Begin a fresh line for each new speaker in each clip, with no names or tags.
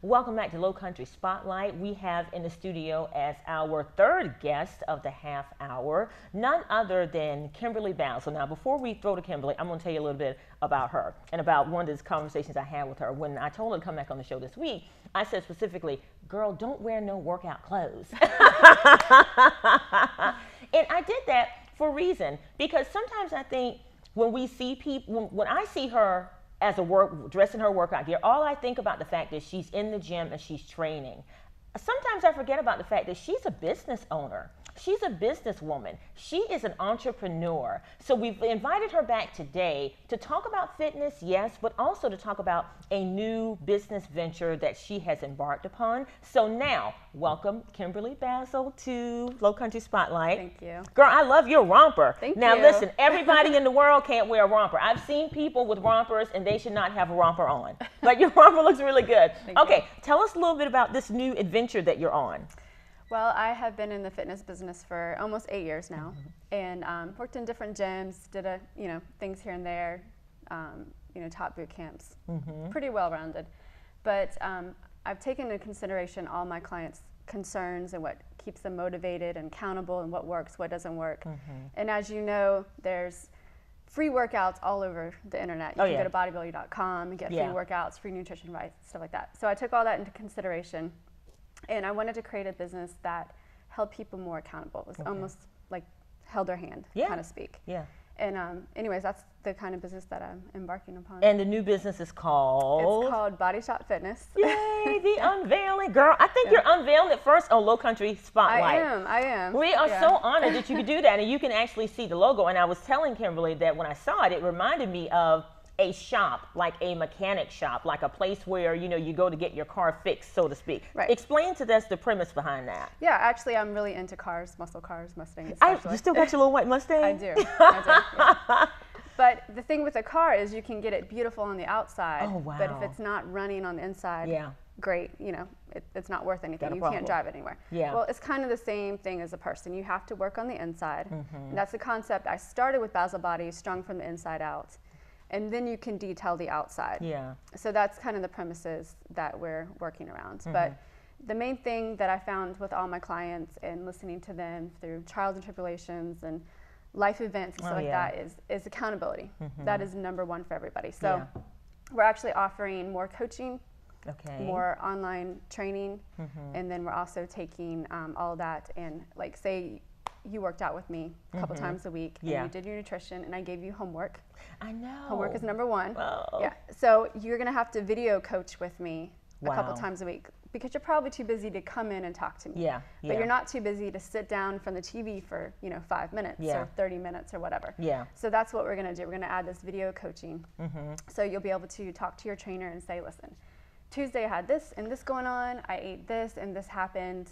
Welcome back to Low Country Spotlight. We have in the studio as our third guest of the half hour, none other than Kimberly Basil. Now, before we throw to Kimberly, I'm going to tell you a little bit about her and about one of those conversations I had with her. When I told her to come back on the show this week, I said specifically, girl, don't wear no workout clothes. And I did that for a reason, because sometimes I think when we see people, when I see her as dressed in her workout gear, all I think about the fact that she's in the gym and she's training. Sometimes I forget about the fact that she's a business owner. She's a businesswoman. She is an entrepreneur. So we've invited her back today to talk about fitness, yes, but also to talk about a new business venture that she has embarked upon. So now, welcome Kimberly Basil to Low Country Spotlight.
Thank you.
Girl, I love your romper.
Thank
now
you.
Listen, everybody in the world can't wear a romper. I've seen people with rompers and they should not have a romper on. But your romper looks really good. Okay, tell us a little bit about this new adventure that you're on.
Well, I have been in the fitness business for almost 8 years now, and worked in different gyms, did things here and there, taught boot camps, pretty well-rounded. But I've taken into consideration all my clients' concerns and what keeps them motivated and accountable and what works, what doesn't work. And as you know, there's free workouts all over the internet. You can go to bodybuilder.com and get free workouts, free nutrition advice, stuff like that. So I took all that into consideration. And I wanted to create a business that held people more accountable. It was almost like held their hand, kind of speak.
Yeah.
And anyways, that's the kind of business that I'm embarking upon.
And the new business is called?
It's called Body Shop Fitness.
Yay, the unveiling. Girl, I think you're unveiling it first on Low Country Spotlight.
I am.
We are so honored that you could do that. And you can actually see the logo. And I was telling Kimberly that when I saw it, it reminded me of a shop, like a mechanic shop, like a place where, you go to get your car fixed, so to speak.
Right.
Explain to us the premise behind that.
Yeah, actually, I'm really into cars, muscle cars, Mustangs.
You still got your little white Mustang?
I do. Yeah. But the thing with a car is you can get it beautiful on the outside.
Oh, wow.
But if it's not running on the inside, great, it's not worth anything. You can't drive it anywhere.
Yeah.
Well, it's kind of the same thing as a person. You have to work on the inside. And that's the concept. I started with Basil Body, strong from the inside out. And then you can detail the outside.
Yeah.
So that's kind of the premises that we're working around. But the main thing that I found with all my clients and listening to them through trials and tribulations and life events and stuff like that is accountability. That is number one for everybody. So we're actually offering more coaching, more online training, and then we're also taking all of that and, like, say you worked out with me a couple times a week and you did your nutrition and I gave you homework.
I know.
Homework is number one.
Oh.
Yeah. So you're going to have to video coach with me a couple times a week because you're probably too busy to come in and talk to me.
Yeah.
But you're not too busy to sit down from the TV for, 5 minutes or 30 minutes or whatever.
Yeah.
So that's what we're going to do. We're going to add this video coaching. So you'll be able to talk to your trainer and say, listen, Tuesday I had this and this going on. I ate this and this happened.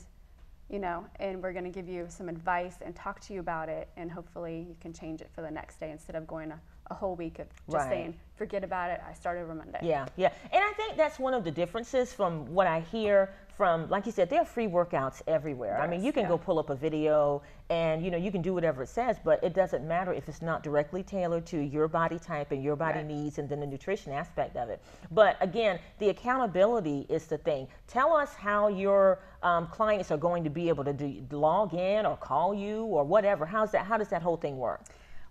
And we're going to give you some advice and talk to you about it, and hopefully you can change it for the next day instead of going a whole week of just saying, forget about it, I start over Monday.
Yeah. And I think that's one of the differences from what I hear from, like you said, there are free workouts everywhere. I mean, you can go pull up a video and, you can do whatever it says, but it doesn't matter if it's not directly tailored to your body type and your body needs and then the nutrition aspect of it. But again, the accountability is the thing. Tell us how your clients are going to be able to log in or call you or whatever. How does that whole thing work?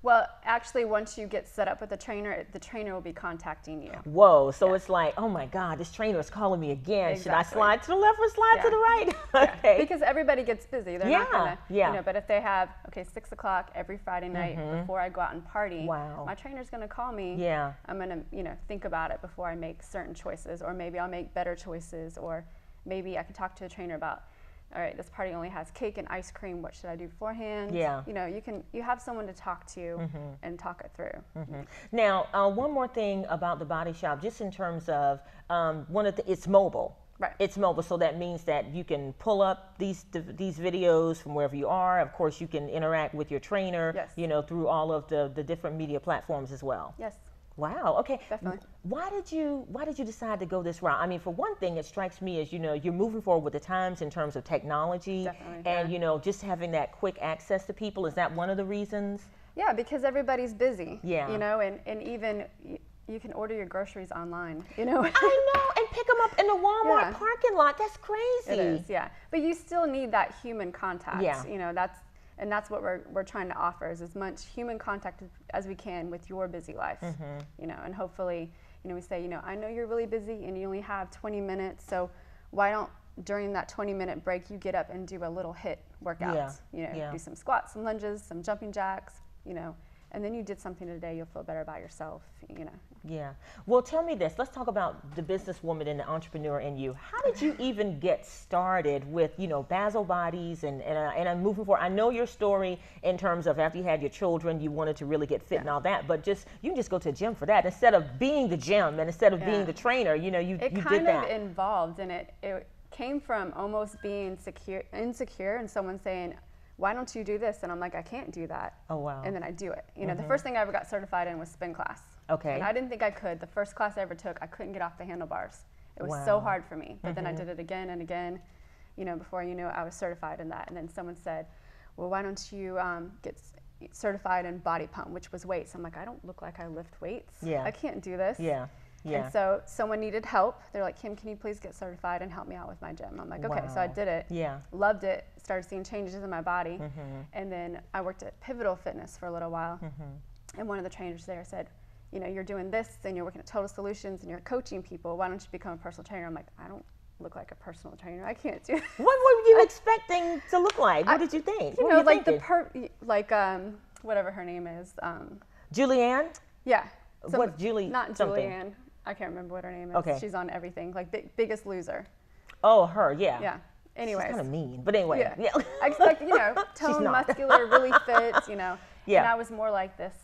Well, actually, once you get set up with the trainer will be contacting you.
Whoa, so it's like, oh my God, this trainer is calling me again.
Exactly.
Should I slide to the left or slide to the right? Okay.
Because everybody gets busy. They're not gonna, but if they have, 6 o'clock every Friday night before I go out and party, my trainer's gonna call me.
Yeah.
I'm gonna, think about it before I make certain choices, or maybe I'll make better choices, or maybe I can talk to the trainer about, all right, this party only has cake and ice cream. What should I do beforehand? Yeah. You have someone to talk to and talk it through.
Now, one more thing about the Body Shop, just in terms of it's mobile.
Right.
It's mobile, so that means that you can pull up these videos from wherever you are. Of course, you can interact with your trainer, through all of the different media platforms as well.
Yes.
Wow. Okay.
Definitely.
Why did you decide to go this route? I mean, for one thing, it strikes me as you're moving forward with the times in terms of technology,
Definitely,
and just having that quick access to people. Is that one of the reasons?
Yeah, because everybody's busy.
Yeah.
And even you can order your groceries online, you know.
I know, and pick them up in the Walmart parking lot. That's crazy.
It is, yeah. But you still need that human contact.
Yeah.
You know, that's what we're trying to offer, is as much human contact as we can with your busy life. You know, and hopefully, you know, we say, you know, I know you're really busy and you only have 20 minutes, so why don't during that 20-minute break you get up and do a little HIIT workout? You know, do some squats, some lunges, some jumping jacks, you know, and then you did something today, you'll feel better about yourself, you know. Yeah.
Well, tell me this. Let's talk about the businesswoman and the entrepreneur in you. How did you even get started with, you know, Basil Bodies and I'm moving forward? I know your story in terms of after you had your children, you wanted to really get fit and all that, but you can just go to a gym for that instead of being the gym and instead of being the trainer, you know, you did that.
It kind of involved, and it came from almost being insecure and someone saying, why don't you do this? And I'm like, I can't do that.
Oh, wow.
And then I do it. You know, the first thing I ever got certified in was spin class.
Okay.
And I didn't think I could. The first class I ever took, I couldn't get off the handlebars. It was so hard for me. But then I did it again and again, you know, before you know, I was certified in that. And then someone said, well, why don't you get certified in body pump, which was weights. I'm like, I don't look like I lift weights. I can't do this. And so someone needed help. They're like, Kim, can you please get certified and help me out with my gym? I'm like, okay. So I did it. Loved it. Started seeing changes in my body. And then I worked at Pivotal Fitness for a little while. And one of the trainers there said, you know, you're doing this and you're working at Total Solutions and you're coaching people. Why don't you become a personal trainer? I'm like, I don't look like a personal trainer. I can't do it.
What were you expecting to look like? What did you think?
You know, like whatever her name is.
Julianne?
Yeah.
What's Julie?
Not
something.
Julianne. I can't remember what her name is.
Okay.
She's on everything, like Biggest Loser.
Oh, her, yeah.
Yeah. Anyways.
She's kind of mean, but anyway.
Yeah. Like, you know, toned, muscular, really fit, you know. And I was more like this,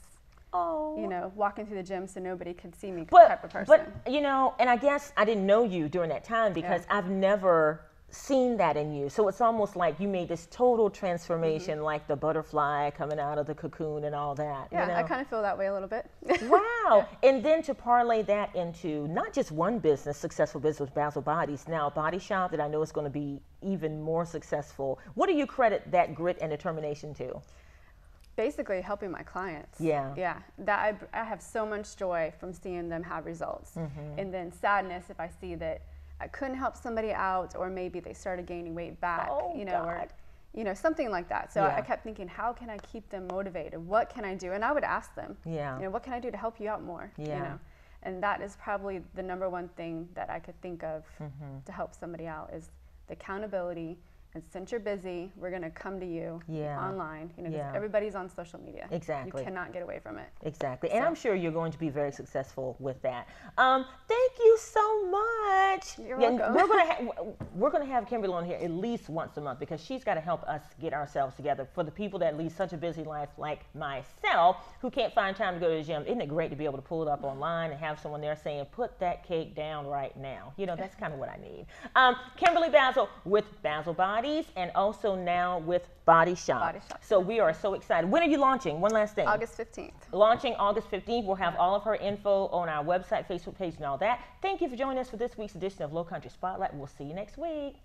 you know, walking through the gym so nobody could see me type of person.
But, you know, and I guess I didn't know you during that time because I've never seen that in you. So it's almost like you made this total transformation, like the butterfly coming out of the cocoon and all that.
Yeah,
you know?
I kind of feel that way a little bit.
Wow. And then to parlay that into not just one business, successful business with Basil Bodies, now a body shop that I know is going to be even more successful. What do you credit that grit and determination to?
Basically helping my clients.
Yeah.
That I have so much joy from seeing them have results. And then sadness if I see that I couldn't help somebody out, or maybe they started gaining weight back, you know, or you know, something like that. So I kept thinking, how can I keep them motivated? What can I do? And I would ask them, you know, what can I do to help you out more? You know, and that is probably the #1 thing that I could think of to help somebody out is the accountability. And since you're busy, we're going to come to you online. You know, 'cause everybody's on social media.
Exactly.
You cannot get away from it.
Exactly. And I'm sure you're going to be very successful with that. Thank you so much.
You're welcome.
We're going to have Kimberly on here at least once a month because she's got to help us get ourselves together. For the people that lead such a busy life like myself who can't find time to go to the gym, isn't it great to be able to pull it up online and have someone there saying, put that cake down right now. You know, that's kind of what I need. Kimberly Basil with Basil Bodies and also now with Body Shop. So we are so excited. When are you launching? One last thing.
August 15th.
Launching August 15th. We'll have all of her info on our website, Facebook page, and all that. Thank you for joining us for this week's edition of Low Country Spotlight. We'll see you next week.